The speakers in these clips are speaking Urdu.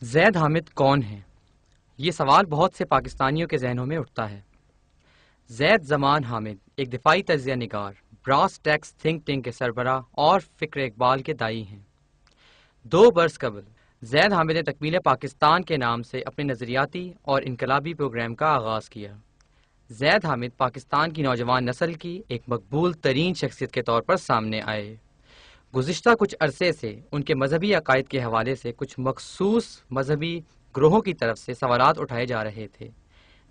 زید حامد کون ہیں؟ یہ سوال بہت سے پاکستانیوں کے ذہنوں میں اٹھتا ہے۔ زید زمان حامد ایک دفاعی تجزیہ نگار، براس ٹیکس تھنک ٹینک کے سربراہ اور فکر اقبال کے داعی ہیں۔ 2 برس قبل زید حامد نے تکمیل پاکستان کے نام سے اپنے نظریاتی اور انقلابی پروگرام کا آغاز کیا۔ زید حامد پاکستان کی نوجوان نسل کی ایک مقبول ترین شخصیت کے طور پر سامنے آئے۔ گزشتہ کچھ عرصے سے ان کے مذہبی عقائد کے حوالے سے کچھ مخصوص مذہبی گروہوں کی طرف سے سوالات اٹھائے جا رہے تھے،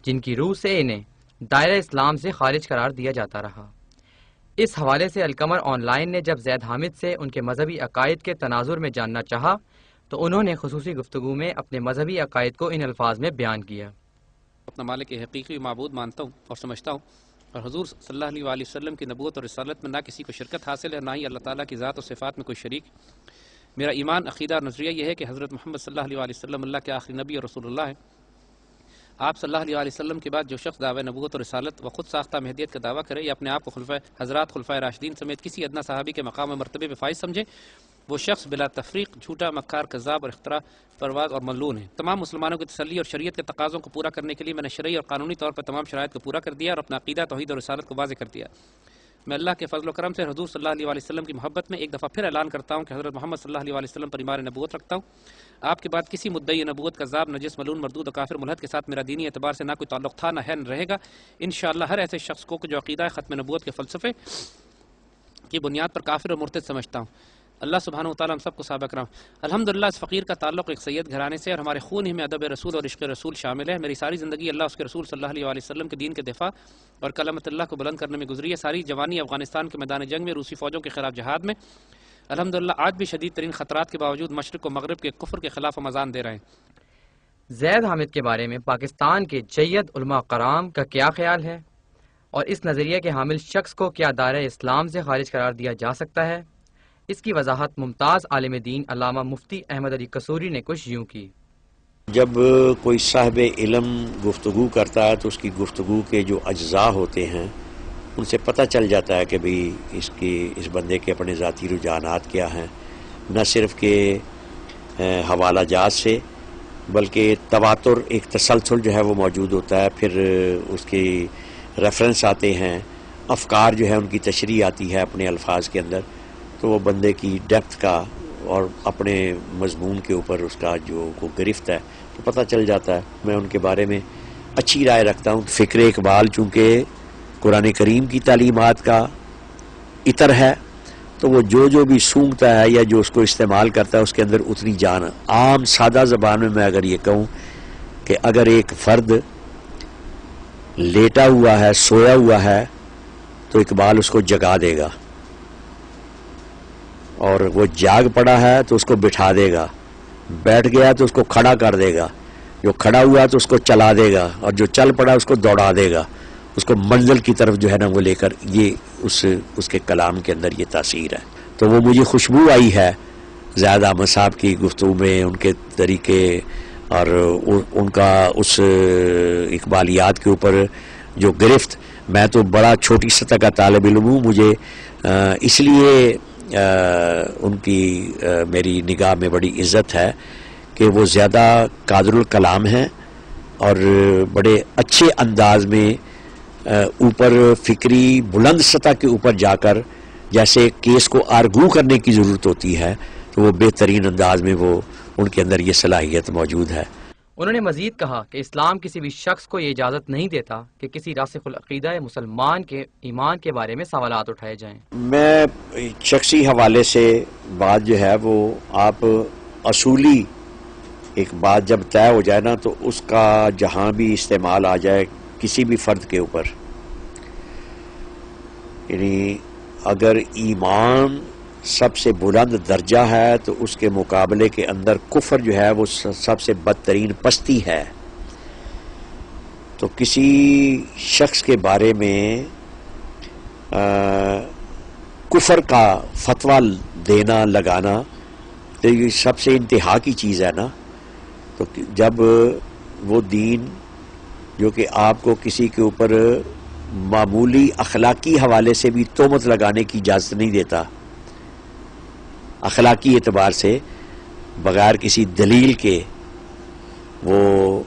جن کی روح سے انہیں دائرہ اسلام سے خارج قرار دیا جاتا رہا۔ اس حوالے سے القمر آن لائن نے جب زید حامد سے ان کے مذہبی عقائد کے تناظر میں جاننا چاہا تو انہوں نے خصوصی گفتگو میں اپنے مذہبی عقائد کو ان الفاظ میں بیان کیا۔ اپنا مالک حقیقی معبود مانتا ہوں اور سمجھتا ہوں، اور حضور صلی اللہ علیہ وآلہ وسلم کی نبوت اور رسالت میں نہ کسی کو شرکت حاصل ہے، نہ ہی اللہ تعالیٰ کی ذات و صفات میں کوئی شریک۔ میرا ایمان، عقیدہ اور نظریہ یہ ہے کہ حضرت محمد صلی اللہ علیہ وآلہ وسلم اللہ کے آخری نبی اور رسول اللہ ہیں۔ آپ صلی اللہ علیہ وآلہ وسلم کے بعد جو شخص دعوی نبوت اور رسالت و خود ساختہ مہدیت کا دعویٰ کرے یا اپنے آپ کو خلفائے راشدین سمیت کسی ادنا صحابی کے مقام و مرتبے پہ فائز سمجھے، وہ شخص بلا تفریق جھوٹا، مکار، کذاب اور اختراع پرواز اور ملعون ہے۔ تمام مسلمانوں کی تسلی اور شریعت کے تقاضوں کو پورا کرنے کے لیے میں نے شرعی اور قانونی طور پر تمام شرائط کو پورا کر دیا اور اپنا عقیدہ، توحید اور رسالت کو واضح کر دیا۔ میں اللہ کے فضل و کرم سے حضور صلی اللہ علیہ وآلہ وسلم کی محبت میں ایک دفعہ پھر اعلان کرتا ہوں کہ حضرت محمد صلی اللہ علیہ وآلہ وسلم پر ایمان نبوت رکھتا ہوں۔ آپ کے بعد کسی مدعی نبوت کذاب، نجس، ملعون، مردود اور کافر ملحد کے ساتھ میرا دینی اعتبار سے نہ کوئی تعلق تھا، نہ ہے، نہ رہے گا۔ انشاءاللہ ہر ایسے شخص کو جو عقیدہ ختم نبوت کے فلسفے کی بنیاد پر کافر اور مرتد سمجھتا ہوں۔ اللہ سبحانہ وتعالی ہم سب کو ثابت کرام۔ الحمدللہ اس فقیر کا تعلق ایک سید گھرانے سے اور ہمارے خون ہی میں ادب رسول اور عشق رسول شامل ہے۔ میری ساری زندگی اللہ اس کے رسول صلی اللہ علیہ وآلہ وسلم کے دین کے دفاع اور کلمت اللہ کو بلند کرنے میں گزری ہے۔ ساری جوانی افغانستان کے میدان جنگ میں روسی فوجوں کے خلاف جہاد میں الحمدللہ آج بھی شدید ترین خطرات کے باوجود مشرق و مغرب کے کفر کے خلاف ہم اذان دے رہے ہیں۔ زید حامد کے بارے میں پاکستان کے جید علماء کرام کا کیا خیال ہے اور اس نظریے کے حامل شخص کو کیا دائرہ اسلام سے خارج قرار دیا جا سکتا ہے، اس کی وضاحت ممتاز عالم دین علامہ مفتی احمد علی قصوری نے کچھ یوں کی۔ جب کوئی صاحب علم گفتگو کرتا ہے تو اس کی گفتگو کے جو اجزاء ہوتے ہیں ان سے پتہ چل جاتا ہے کہ بھئی اس بندے کے اپنے ذاتی رجحانات کیا ہیں، نہ صرف کہ حوالہ جات سے بلکہ تواتر، ایک تسلسل جو ہے وہ موجود ہوتا ہے، پھر اس کی ریفرنس آتے ہیں، افکار جو ہے ان کی تشریح آتی ہے اپنے الفاظ کے اندر، تو وہ بندے کی ڈیپتھ کا اور اپنے مضمون کے اوپر اس کا جو کو گرفت ہے تو پتہ چل جاتا ہے۔ میں ان کے بارے میں اچھی رائے رکھتا ہوں۔ فکر اقبال چونکہ قرآن کریم کی تعلیمات کا عطر ہے تو وہ جو بھی سونگتا ہے یا جو اس کو استعمال کرتا ہے اس کے اندر اتنی جان۔ عام سادہ زبان میں اگر یہ کہوں کہ اگر ایک فرد لیٹا ہوا ہے، سویا ہوا ہے، تو اقبال اس کو جگا دے گا، اور وہ جاگ پڑا ہے تو اس کو بٹھا دے گا، بیٹھ گیا تو اس کو کھڑا کر دے گا، جو کھڑا ہوا تو اس کو چلا دے گا، اور جو چل پڑا اس کو دوڑا دے گا، اس کو منزل کی طرف جو ہے نا وہ لے کر۔ یہ اس کے کلام کے اندر یہ تاثیر ہے۔ تو وہ مجھے خوشبو آئی ہے زید احمد صاحب کی گفتگو میں، ان کے طریقے اور ان کا اس اقبالیات کے اوپر جو گرفت۔ میں تو بڑا چھوٹی سطح کا طالب علم ہوں، مجھے اس لیے ان کی میری نگاہ میں بڑی عزت ہے کہ وہ زیادہ قادر الکلام ہیں اور بڑے اچھے انداز میں اوپر فکری بلند سطح کے اوپر جا کر جیسے کیس کو آرگو کرنے کی ضرورت ہوتی ہے تو وہ بہترین انداز میں وہ ان کے اندر یہ صلاحیت موجود ہے۔ انہوں نے مزید کہا کہ اسلام کسی بھی شخص کو یہ اجازت نہیں دیتا کہ کسی راسخ العقیدہ مسلمان کے ایمان کے بارے میں سوالات اٹھائے جائیں۔ میں شخصی حوالے سے بات جو ہے وہ آپ اصولی ایک بات جب طے ہو جائے نا تو اس کا جہاں بھی استعمال آ جائے کسی بھی فرد کے اوپر، یعنی اگر ایمان سب سے بلند درجہ ہے تو اس کے مقابلے کے اندر کفر جو ہے وہ سب سے بدترین پستی ہے، تو کسی شخص کے بارے میں کفر کا فتویٰ دینا، لگانا تو یہ سب سے انتہا کی چیز ہے نا۔ تو جب وہ دین جو کہ آپ کو کسی کے اوپر معمولی اخلاقی حوالے سے بھی تہمت لگانے کی اجازت نہیں دیتا، اخلاقی اعتبار سے بغیر کسی دلیل کے وہ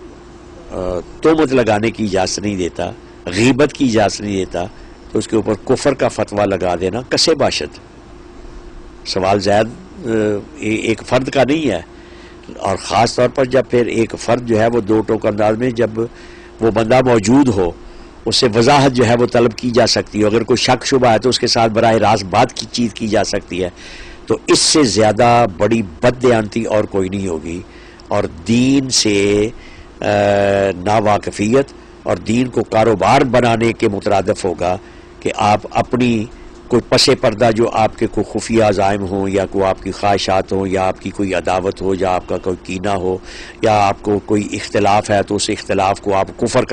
تہمت لگانے کی اجازت نہیں دیتا، غیبت کی اجازت نہیں دیتا، تو اس کے اوپر کفر کا فتویٰ لگا دینا کسے باشد. سوال زید ایک فرد کا نہیں ہے، اور خاص طور پر جب پھر ایک فرد جو ہے وہ دو ٹوک انداز میں جب وہ بندہ موجود ہو، اس سے وضاحت جو ہے وہ طلب کی جا سکتی ہے. اگر کوئی شک شبہ ہے تو اس کے ساتھ براہ راست بات کی چیز کی جا سکتی ہے. تو اس سے زیادہ بڑی بددیانتی اور کوئی نہیں ہوگی، اور دین سے ناواقفیت اور دین کو کاروبار بنانے کے مترادف ہوگا کہ آپ اپنی کوئی پس پردہ جو آپ کے کوئی خفیہ عزائم ہوں، یا کوئی آپ کی خواہشات ہوں، یا آپ کی کوئی عداوت ہو، یا آپ کا کوئی کینہ ہو، یا آپ کو کوئی اختلاف ہے تو اس اختلاف کو آپ کفر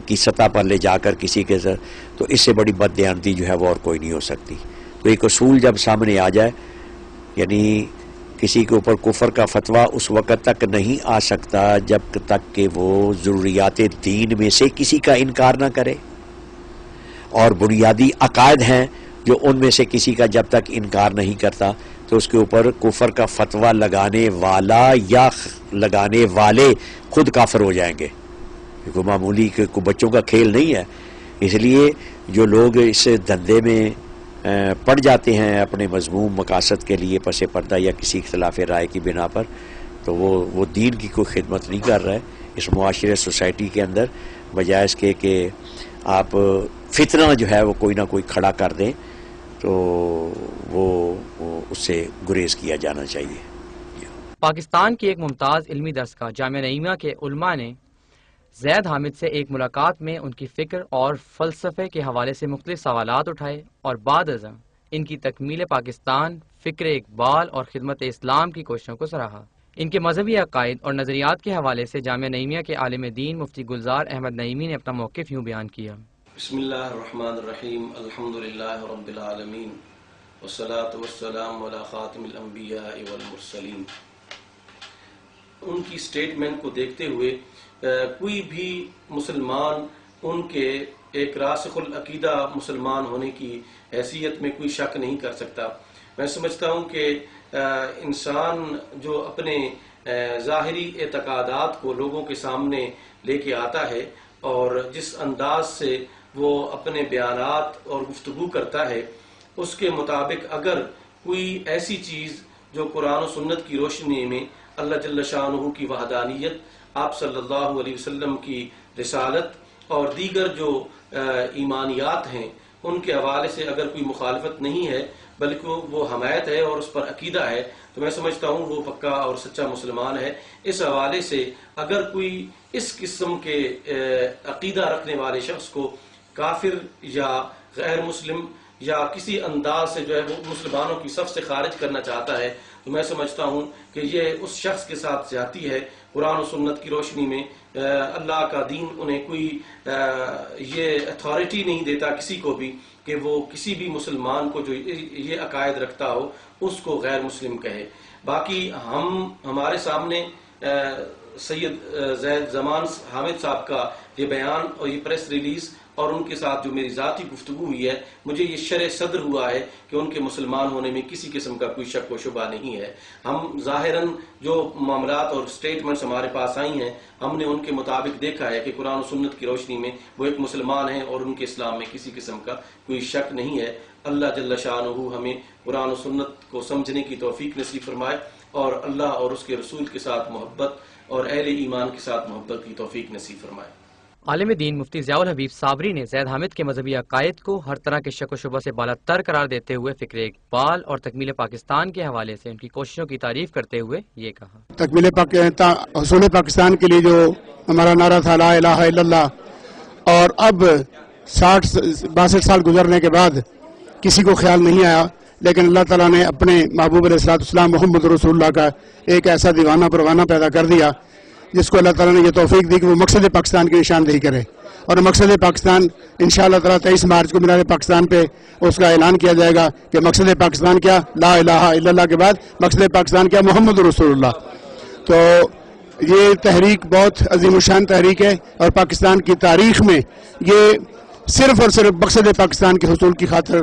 کی سطح پر لے جا کر کسی کے ساتھ، تو اس سے بڑی بددیانتی جو ہے وہ اور کوئی نہیں ہو سکتی. تو ایک اصول جب سامنے آ جائے، یعنی کسی کے اوپر کفر کا فتویٰ اس وقت تک نہیں آ سکتا جب تک کہ وہ ضروریات دین میں سے کسی کا انکار نہ کرے، اور بنیادی عقائد ہیں جو ان میں سے کسی کا جب تک انکار نہیں کرتا تو اس کے اوپر کفر کا فتویٰ لگانے والا یا لگانے والے خود کافر ہو جائیں گے. کیونکہ معمولی کوئی بچوں کا کھیل نہیں ہے. اس لیے جو لوگ اس دھندے میں پڑ جاتے ہیں اپنے مذموم مقاصد کے لیے پس پردہ یا کسی اختلاف رائے کی بنا پر، تو وہ دین کی کوئی خدمت نہیں کر رہا ہے اس معاشرے سوسائٹی کے اندر، بجائے اس کے کہ آپ فتنہ جو ہے وہ کوئی نہ کوئی کھڑا کر دیں، تو وہ اس سے گریز کیا جانا چاہیے. پاکستان کی ایک ممتاز علمی دستگاہ جامعہ نعیمہ کے علماء نے زید حامد سے ایک ملاقات میں ان کی فکر اور فلسفے کے حوالے سے مختلف سوالات اٹھائے، اور بعد ازاں ان کی تکمیل پاکستان، فکر اقبال اور خدمت اسلام کی کوششوں کو سراہا. ان کے مذہبی عقائد اور نظریات کے حوالے سے جامعہ نعیمیہ کے عالم دین مفتی گلزار احمد نعیمی نے اپنا موقف یوں بیان کیا. بسم اللہ الرحمن الرحیم، الحمدللہ رب العالمین، والصلاة والسلام علی خاتم الانبیاء والمرسلین. ان کی سٹیٹمنٹ کو دیکھتے ہوئے کوئی بھی مسلمان ان کے ایک راسخ العقیدہ مسلمان ہونے کی حیثیت میں کوئی شک نہیں کر سکتا. میں سمجھتا ہوں کہ انسان جو اپنے ظاہری اعتقادات کو لوگوں کے سامنے لے کے آتا ہے اور جس انداز سے وہ اپنے بیانات اور گفتگو کرتا ہے، اس کے مطابق اگر کوئی ایسی چیز جو قرآن و سنت کی روشنی میں اللہ جل شانہ کی وحدانیت، آپ صلی اللہ علیہ وسلم کی رسالت اور دیگر جو ایمانیات ہیں ان کے حوالے سے اگر کوئی مخالفت نہیں ہے بلکہ وہ حمایت ہے اور اس پر عقیدہ ہے، تو میں سمجھتا ہوں وہ پکا اور سچا مسلمان ہے. اس حوالے سے اگر کوئی اس قسم کے عقیدہ رکھنے والے شخص کو کافر یا غیر مسلم یا کسی انداز سے جو ہے وہ مسلمانوں کی صف سے خارج کرنا چاہتا ہے، تو میں سمجھتا ہوں کہ یہ اس شخص کے ساتھ زیادتی ہے. قرآن و سنت کی روشنی میں اللہ کا دین انہیں کوئی یہ اتھارٹی نہیں دیتا کسی کو بھی کہ وہ کسی بھی مسلمان کو جو یہ عقائد رکھتا ہو اس کو غیر مسلم کہے. باقی ہمارے سامنے سید زید زمان حامد صاحب کا یہ بیان اور یہ پریس ریلیز اور ان کے ساتھ جو میری ذاتی گفتگو ہوئی ہے، مجھے یہ شرح صدر ہوا ہے کہ ان کے مسلمان ہونے میں کسی قسم کا کوئی شک و شبہ نہیں ہے. ہم ظاہراً جو معاملات اور سٹیٹمنٹس ہمارے پاس آئی ہیں، ہم نے ان کے مطابق دیکھا ہے کہ قرآن و سنت کی روشنی میں وہ ایک مسلمان ہیں اور ان کے اسلام میں کسی قسم کا کوئی شک نہیں ہے. اللہ جل شانہ ہمیں قرآن و سنت کو سمجھنے کی توفیق نصیب فرمائے، اور اللہ اور اس کے رسول کے ساتھ محبت اور اہل ایمان کے ساتھ محبت کی توفیق نصیب فرمائے. عالم دین مفتی ضیاء الحبیب صابری نے زید حامد کے مذہبی عقائد کو ہر طرح کے شک و شبہ سے بالاتر قرار دیتے ہوئے فکر اقبال اور تکمیل پاکستان کے حوالے سے ان کی کوششوں کی تعریف کرتے ہوئے یہ کہا. تکمیل حصول پاکستان کے لیے جو ہمارا نعرہ تھا لا الہ الا اللہ، اور اب 62 سال گزرنے کے بعد کسی کو خیال نہیں آیا، لیکن اللہ تعالیٰ نے اپنے محبوب علیہ السلام محمد رسول اللہ کا ایک ایسا دیوانہ پروانہ پیدا کر دیا جس کو اللہ تعالیٰ نے یہ توفیق دی کہ وہ مقصد پاکستان کی نشاندہی کرے. اور مقصد پاکستان انشاءاللہ تعالیٰ 23 مارچ کو مینار پاکستان پہ اس کا اعلان کیا جائے گا کہ مقصد پاکستان کیا، لا الہ الا اللہ کے بعد مقصد پاکستان کیا، محمد رسول اللہ. تو یہ تحریک بہت عظیم الشان تحریک ہے، اور پاکستان کی تاریخ میں یہ صرف اور صرف مقصد پاکستان کے حصول کی خاطر